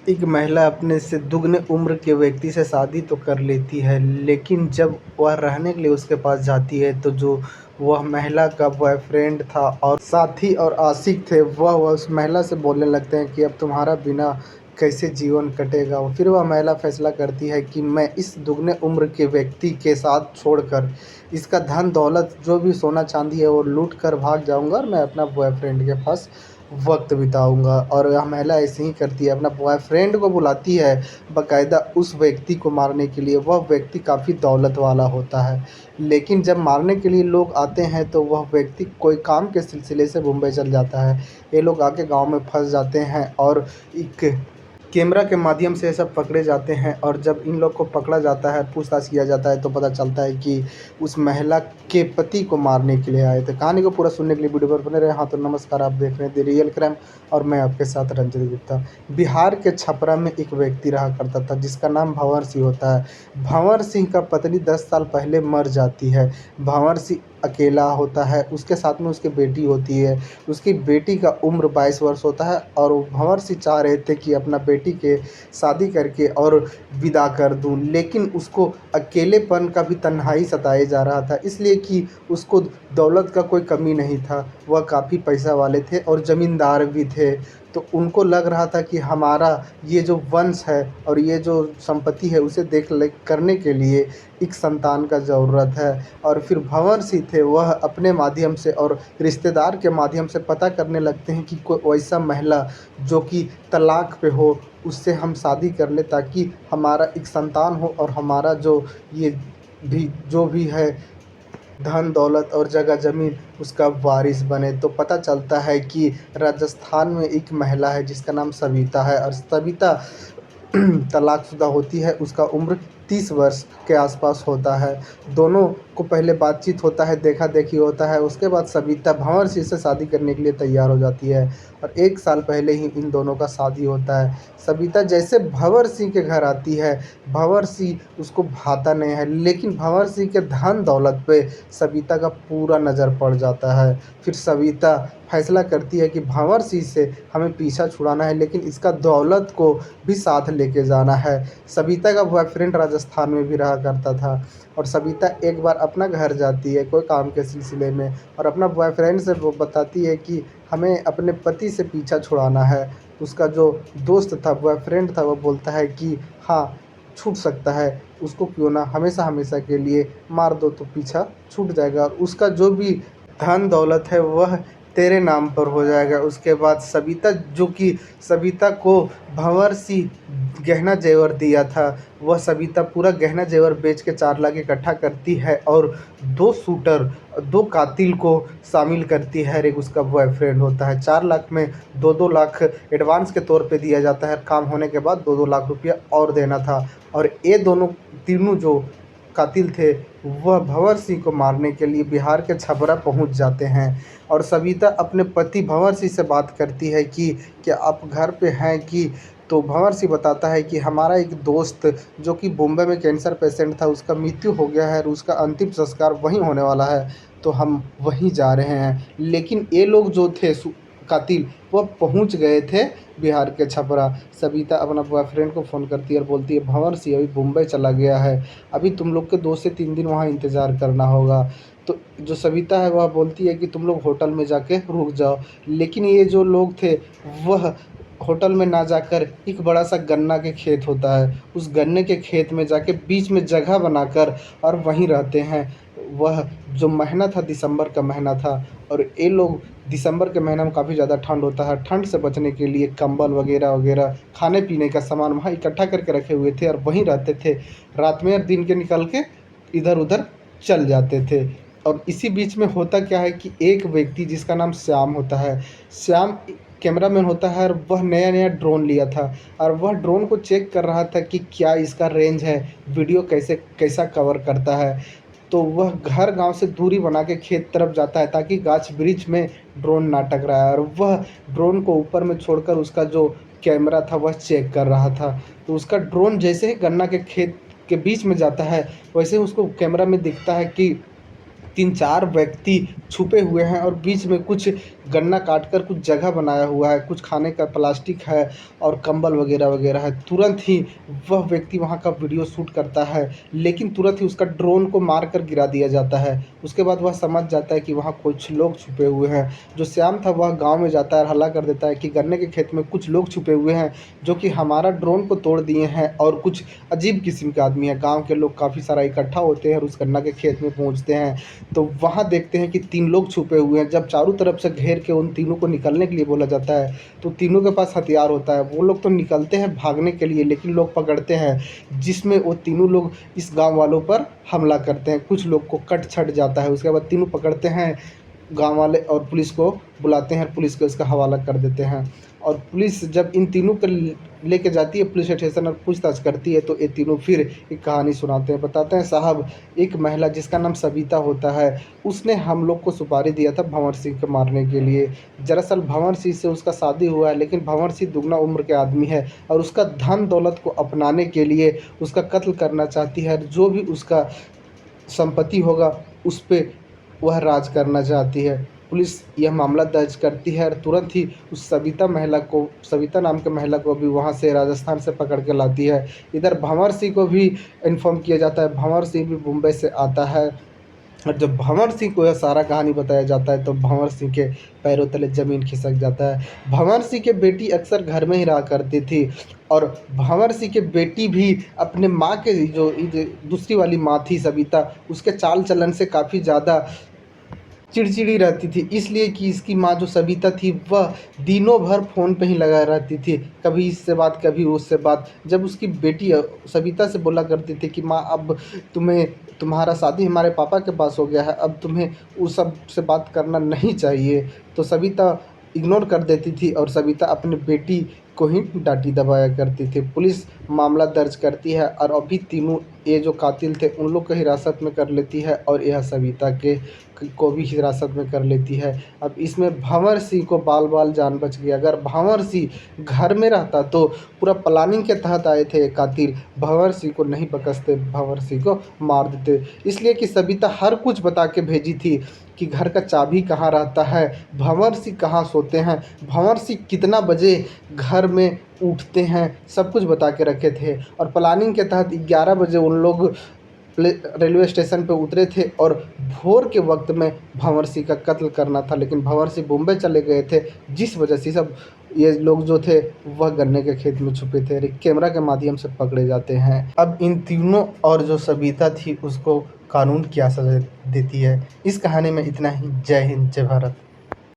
एक महिला अपने से दुगने उम्र के व्यक्ति से शादी तो कर लेती है, लेकिन जब वह रहने के लिए उसके पास जाती है तो जो वह महिला का बॉयफ्रेंड था और साथी और आशिक थे, वह उस महिला से बोलने लगते हैं कि अब तुम्हारा बिना कैसे जीवन कटेगा। फिर वह महिला फैसला करती है कि मैं इस दुगने उम्र के व्यक्ति के साथ छोड़कर इसका धन दौलत जो भी सोना चांदी है वो लूट कर भाग जाऊंगा और मैं अपना बॉयफ्रेंड के पास वक्त बिताऊंगा। और यह महिला ऐसे ही करती है, अपना बॉयफ्रेंड को बुलाती है बाकायदा उस व्यक्ति को मारने के लिए। वह व्यक्ति काफ़ी दौलत वाला होता है, लेकिन जब मारने के लिए लोग आते हैं तो वह व्यक्ति कोई काम के सिलसिले से मुंबई चल जाता है। ये लोग आके गांव में फंस जाते हैं और एक कैमरा के माध्यम से ये सब पकड़े जाते हैं। और जब इन लोग को पकड़ा जाता है, पूछताछ किया जाता है, तो पता चलता है कि उस महिला के पति को मारने के लिए आए थे। कहानी को पूरा सुनने के लिए वीडियो पर बने रहे। हाँ तो नमस्कार, आप देख रहे हैं द रियल क्राइम और मैं आपके साथ रंजित गुप्ता। बिहार के छपरा में एक व्यक्ति रहा करता था जिसका नाम भंवर सिंह होता है। भंवर सिंह का पत्नी 10 साल पहले मर जाती है। भंवर सिंह अकेला होता है, उसके साथ में उसकी बेटी होती है। उसकी बेटी का उम्र 22 वर्ष होता है और वो भंवर सिंह चाह रहे थे कि अपना बेटी के शादी करके और विदा कर दूं, लेकिन उसको अकेलेपन का भी तन्हाई सताए जा रहा था, इसलिए कि उसको दौलत का कोई कमी नहीं था। वह काफ़ी पैसा वाले थे और ज़मींदार भी थे। तो उनको लग रहा था कि हमारा ये जो वंश है और ये जो संपत्ति है उसे देख ले करने के लिए एक संतान का ज़रूरत है। और फिर भंवर सिंह थे, वह अपने माध्यम से और रिश्तेदार के माध्यम से पता करने लगते हैं कि कोई वैसा महिला जो कि तलाक पे हो, उससे हम शादी कर ले ताकि हमारा एक संतान हो और हमारा जो ये भी जो भी है धन दौलत और जगह ज़मीन उसका वारिस बने। तो पता चलता है कि राजस्थान में एक महिला है जिसका नाम सविता है और सविता तलाकशुदा होती है। उसका उम्र 30 वर्ष के आसपास होता है। दोनों को पहले बातचीत होता है, देखा देखी होता है। उसके बाद सविता भंवर सिंह से शादी करने के लिए तैयार हो जाती है और 1 साल पहले ही इन दोनों का शादी होता है। सविता जैसे भंवर सिंह के घर आती है, भंवर सिंह उसको भाता नहीं है, लेकिन भंवर सिंह के धन दौलत पे सविता का पूरा नज़र पड़ जाता है। फिर सविता फैसला करती है कि भंवर सिंह से हमें पीछा छुड़ाना है, लेकिन इसका दौलत को भी साथ लेके जाना है। सविता का बॉयफ्रेंड राजस्थान में भी रहा करता था और सविता एक बार अपना घर जाती है कोई काम के सिलसिले में और अपना बॉयफ्रेंड से वो बताती है कि हमें अपने पति से पीछा छुड़ाना है। उसका जो दोस्त था, बॉयफ्रेंड था, वो बोलता है कि हाँ छूट सकता है, उसको क्यों ना हमेशा हमेशा के लिए मार दो तो पीछा छूट जाएगा और उसका जो भी धन दौलत है वह तेरे नाम पर हो जाएगा। उसके बाद सविता, जो कि सविता को भंवर सिंह गहना जेवर दिया था, वह सविता पूरा गहना जेवर बेच के 4 लाख इकट्ठा करती है और 2 शूटर 2 कातिल को शामिल करती है। हर एक उसका बॉयफ्रेंड होता है। 4 लाख में 2-2 लाख एडवांस के तौर पे दिया जाता है, काम होने के बाद 2-2 लाख रुपया और देना था। और ये दोनों तीनों जो कातिल थे वह भंवर सिंह को मारने के लिए बिहार के छपरा पहुंच जाते हैं। और सविता अपने पति भंवर सिंह से बात करती है कि क्या आप घर पे हैं कि। तो भंवर सिंह बताता है कि हमारा एक दोस्त जो कि बॉम्बे में कैंसर पेशेंट था, उसका मृत्यु हो गया है और उसका अंतिम संस्कार वहीं होने वाला है, तो हम वहीं जा रहे हैं। लेकिन ये लोग जो थे कातिल, वह पहुंच गए थे बिहार के छपरा। सविता अपना बॉयफ्रेंड को फ़ोन करती है और बोलती है भंवर सिंह अभी मुंबई चला गया है, अभी तुम लोग के 2 से 3 दिन वहाँ इंतज़ार करना होगा। तो जो सविता है वह बोलती है कि तुम लोग होटल में जाके रुक जाओ, लेकिन ये जो लोग थे वह होटल में ना जाकर एक बड़ा सा गन्ना के खेत होता है, उस गन्ने के खेत में जाके बीच में जगह बनाकर और वहीं रहते हैं। वह जो महीना था दिसंबर का महीना था और ये लोग दिसंबर के महीने में काफ़ी ज़्यादा ठंड होता है, ठंड से बचने के लिए कंबल वगैरह वगैरह खाने पीने का सामान वहाँ इकट्ठा करके रखे हुए थे और वहीं रहते थे। रात में और दिन के निकल के इधर उधर चल जाते थे। और इसी बीच में होता क्या है कि एक व्यक्ति जिसका नाम श्याम होता है, श्याम कैमरामैन होता है और वह नया नया ड्रोन लिया था और वह ड्रोन को चेक कर रहा था कि क्या इसका रेंज है, वीडियो कैसे कैसा कवर करता है। तो वह घर गांव से दूरी बना के खेत तरफ जाता है ताकि गाछ वृक्ष में ड्रोन ना टकराए और वह ड्रोन को ऊपर में छोड़कर उसका जो कैमरा था वह चेक कर रहा था। तो उसका ड्रोन जैसे ही गन्ना के खेत के बीच में जाता है, वैसे ही उसको कैमरा में दिखता है कि 3-4 व्यक्ति छुपे हुए हैं और बीच में कुछ गन्ना काटकर कुछ जगह बनाया हुआ है, कुछ खाने का प्लास्टिक है और कंबल वगैरह वगैरह है। तुरंत ही वह व्यक्ति वहाँ का वीडियो शूट करता है, लेकिन तुरंत ही उसका ड्रोन को मार कर गिरा दिया जाता है। उसके बाद वह समझ जाता है कि वहाँ कुछ लोग छुपे हुए हैं। जो श्याम था वह गाँव में जाता है और हल्ला कर देता है कि गन्ने के खेत में कुछ लोग छुपे हुए हैं, जो कि हमारा ड्रोन को तोड़ दिए हैं और कुछ अजीब किस्म के आदमी हैं। गाँव के लोग काफ़ी सारा इकट्ठा होते हैं और उस गन्ना के खेत में पहुँचते हैं, तो वहाँ देखते हैं कि 3 लोग छुपे हुए हैं। जब चारों तरफ से घेर के उन तीनों को निकलने के लिए बोला जाता है, तो तीनों के पास हथियार होता है। वो लोग तो निकलते हैं भागने के लिए, लेकिन लोग पकड़ते हैं, जिसमें वो तीनों लोग इस गाँव वालों पर हमला करते हैं। कुछ लोग को कट छट जाता है। उसके बाद तीनों पकड़ते हैं गाँव वाले और पुलिस को बुलाते हैं, पुलिस को इसका हवाला कर देते हैं। और पुलिस जब इन तीनों को लेके जाती है पुलिस स्टेशन और पूछताछ करती है, तो ये तीनों फिर एक कहानी सुनाते हैं। बताते हैं, साहब एक महिला जिसका नाम सविता होता है, उसने हम लोग को सुपारी दिया था भंवर सिंह को मारने के लिए। दरअसल भंवर सिंह से उसका शादी हुआ है, लेकिन भंवर सिंह दुगना उम्र के आदमी है और उसका धन दौलत को अपनाने के लिए उसका कत्ल करना चाहती है। जो भी उसका संपत्ति होगा उस पे वह राज करना चाहती है। पुलिस यह मामला दर्ज करती है और तुरंत ही उस सविता नाम के महिला को भी वहाँ से राजस्थान से पकड़ के लाती है। इधर भंवर सिंह को भी इन्फॉर्म किया जाता है। भंवर सिंह भी मुंबई से आता है और जब भंवर सिंह को यह सारा कहानी बताया जाता है, तो भंवर सिंह के पैरों तले ज़मीन खिसक जाता है। भंवर सिंह की बेटी अक्सर घर में ही रहा करती थी और भंवर सिंह की बेटी भी अपने माँ के जो दूसरी वाली माँ थी सविता, उसके चाल चलन से काफ़ी ज़्यादा चिड़चिड़ी रहती थी, इसलिए कि इसकी माँ जो सविता थी वह दिनों भर फ़ोन पे ही लगा रहती थी, कभी इससे बात कभी उससे बात। जब उसकी बेटी सविता से बोला करती थी कि माँ अब तुम्हारा शादी हमारे पापा के पास हो गया है, अब तुम्हें उस सब से बात करना नहीं चाहिए, तो सविता इग्नोर कर देती थी और सविता अपनी बेटी को ही डांटी दबाया करती थी। पुलिस मामला दर्ज करती है और अभी तीनों ये जो कातिल थे उन लोग को हिरासत में कर लेती है और यह सविता को भी हिरासत में कर लेती है। अब इसमें भंवर सिंह को बाल बाल जान बच गई। अगर भंवर सिंह घर में रहता तो पूरा प्लानिंग के तहत आए थे ये कातिल, भंवर सिंह को नहीं बख्शते, भंवर सिंह को मार देते। इसलिए कि सविता हर कुछ बता के भेजी थी कि घर का चाबी कहाँ रहता है, भंवर सिंह कहाँ सोते हैं, भंवर सिंह कितना बजे घर में उठते हैं, सब कुछ बता के रखे थे। और प्लानिंग के तहत 11 बजे उन लोग रेलवे स्टेशन पे उतरे थे और भोर के वक्त में भंवर सिंह का कत्ल करना था, लेकिन भंवर सिंह मुंबई चले गए थे, जिस वजह से सब ये लोग जो थे वह गन्ने के खेत में छुपे थे, कैमरा के माध्यम से पकड़े जाते हैं। अब इन तीनों और जो सविता थी उसको कानून क्या सजा देती है। इस कहानी में इतना ही। जय हिंद, जय भारत।